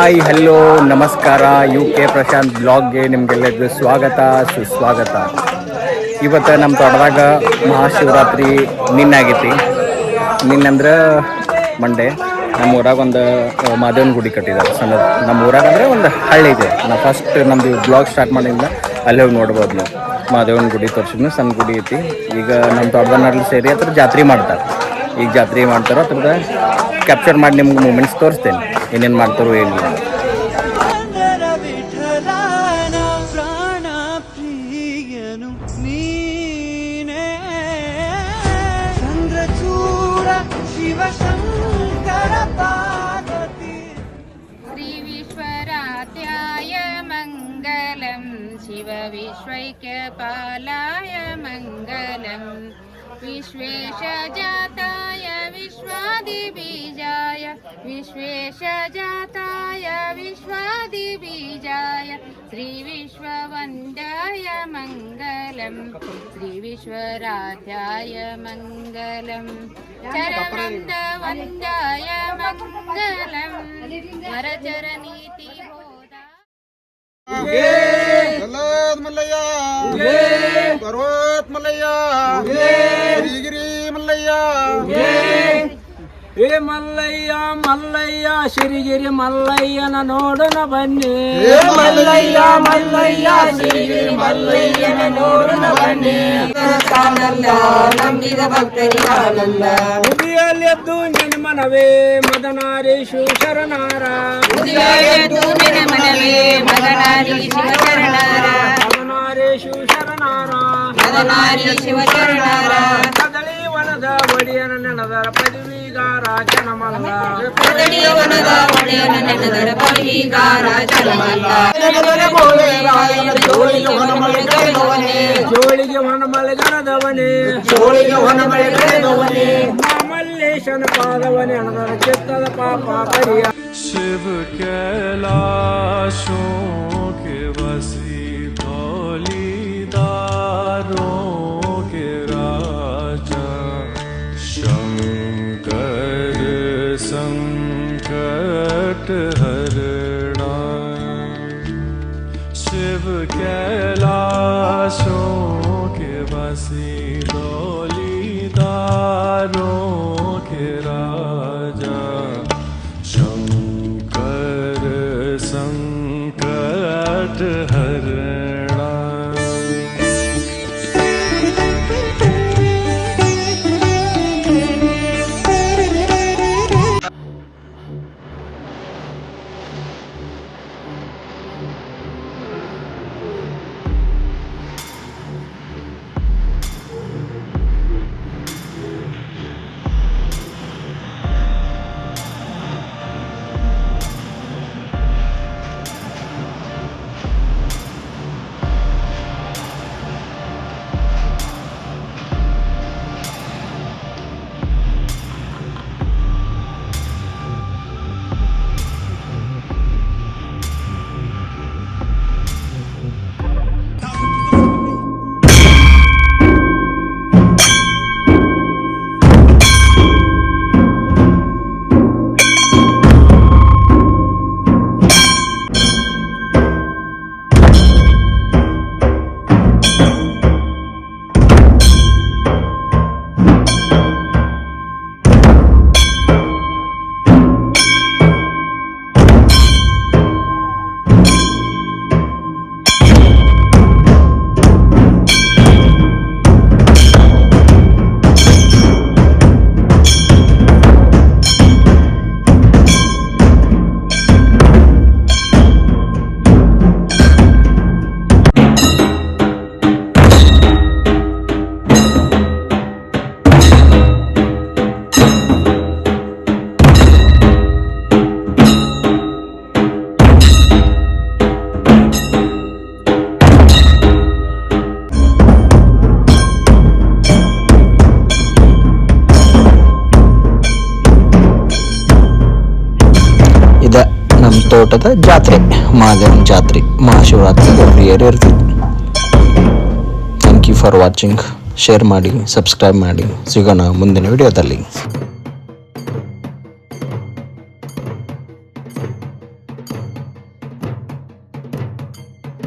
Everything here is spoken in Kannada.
ಹಾಯ್ ಹಲೋ ನಮಸ್ಕಾರ. UK ಪ್ರಶಾಂತ್ ಬ್ಲಾಗ್ಗೆ ನಿಮಗೆಲ್ಲರಿಗೂ ಸ್ವಾಗತ ಸುಸ್ವಾಗತ. ಇವತ್ತು ನಮ್ಮ ತೋಟದಾಗ ಮಹಾಶಿವರಾತ್ರಿ ನಿನ್ನಾಗೈತಿ. ನಿನ್ನಂದ್ರೆ ಮಂಡೇ ನಮ್ಮ ಊರಾಗ ಒಂದು ಮಾದೇವನ ಗುಡಿ ಕಟ್ಟಿದ್ದಾರೆ ಸಣ್ಣದು. ನಮ್ಮ ಊರಾಗ ಅಂದರೆ ಒಂದು ಹಳ್ಳಿ ಇದೆ. ನಾವು ಫಸ್ಟ್ ನಮ್ಮದು ಬ್ಲಾಗ್ ಸ್ಟಾರ್ಟ್ ಮಾಡಿಂದ ಅಲ್ಲಿ ಹೋಗಿ ನೋಡ್ಬೋದು ನೀವು. ಮಾದೇವನ ಗುಡಿ ತೋರಿಸಿದ್ನು ಸಣ್ಣ ಗುಡಿ ಐತಿ. ಈಗ ನಮ್ಮ ತೋಟದಲ್ಲಿ ಸೇರಿ ಹತ್ರ ಜಾತ್ರೆ ಮಾಡ್ತಾರೆ. ಈಗ ಜಾತ್ರೆ ಮಾಡ್ತಾರೋ ಅದ್ರದ್ದು ಕ್ಯಾಪ್ಚರ್ ಮಾಡಿ ನಿಮ್ಗೆ ಮೂಮೆಂಟ್ಸ್ ತೋರಿಸ್ತೇನೆ ಏನೇನು ಮಾಡ್ತಾರೋ ಏನಿಲ್ಲ. श्रीविश्वराध्याय मङ्गलं शिवविश्वैक्यपालाय मङ्गलं विश्वेशजाताय विश्वादिबीजाय विश्वेशजाताय विश्वादिबीजाय श्रीविश्ववन्द्याय मङ्गलं श्रीविश्वराध्याय मङ्गलं चरवृन्दवन्द्याय मङ्गलं वरचरनीति होदा मल्लಯ್ಯ पर्वत मल्लಯ್ಯ ಶ್ರೀಗಿರಿ ಮಲ್ಲಯ್ಯ ಏ ಮಲ್ಲಯ್ಯ ಮಲ್ಲಯ್ಯ ಶ್ರೀಗಿರಿ ಮಲ್ಲಯ್ಯನ ನೋಡೋಣ ಬನ್ನಿ. ಮಲ್ಲಯ್ಯ ಮಲ್ಲಯ್ಯ ಶ್ರೀಗಿರಿ ಮಲ್ಲಯ್ಯನ ನೋಡೋಣ ಬನ್ನಿ. ನಂಬಿದ ಭಕ್ತರಿಗೆ ಆನಂದ. ಮುದಿಯಲ್ಲೆದ್ದು ನಿನ್ನ ಮನವೇ ಮದನಾರೀಶು ಶರಣಾರ. ಮುದಿಯಲ್ಲೆದ್ದು ನಿನ್ನ ಮನವೇ ಮದನಾರಿ ಶಿವಶರಣಾರ. ಮದನಾರೀಶು ಶರಣಾರ. ಮದನಾರಿ ಶಿವಶರಣಾರ. ಕದಳಿ ವನದ ಒಡೆಯನ ನೆನದರ ಪದವಿಗಾರ ಜನಮಲ್ಲ. ಕದಳಿ ವನದ ಒಡೆಯನ ನೆನದರ ಪದವಿಗಾರ ಜನಮಲ್ಲ. ಜೋಳಿಗೆ ಹೊನಮಳೆಗನದವನೇ ಜೋಳಿಗೆ ಹೊನಮಳೆಗನದವನೇ ಮಲ್ಲೇಶನ ಪಾದವನೇ ಅಣದರ ಚಿತ್ತದ ಪಾಪ ಪರಿಯ. शिव कैलाशों के वसी धौलीदारों के राजा शंकर संकट हरणा. शिव कैलाशों के वसी धौलीदारों के राजा शंकर संकट हरणा. ತೋಟದ ಜಾತ್ರೆ, ಮಹಾದೇವನ ಜಾತ್ರೆ ಮಹಾಶಿವರಾತ್ರಿ ಎವ್ರಿಯರ್ ಇರ್ತಿತ್ತು. Thank you for watching. Share ಮಾಡಿ, ಸಬ್ಸ್ಕ್ರೈಬ್ ಮಾಡಿ. ಸಿಗೋಣ ಮುಂದಿನ ವಿಡಿಯೋದಲ್ಲಿ.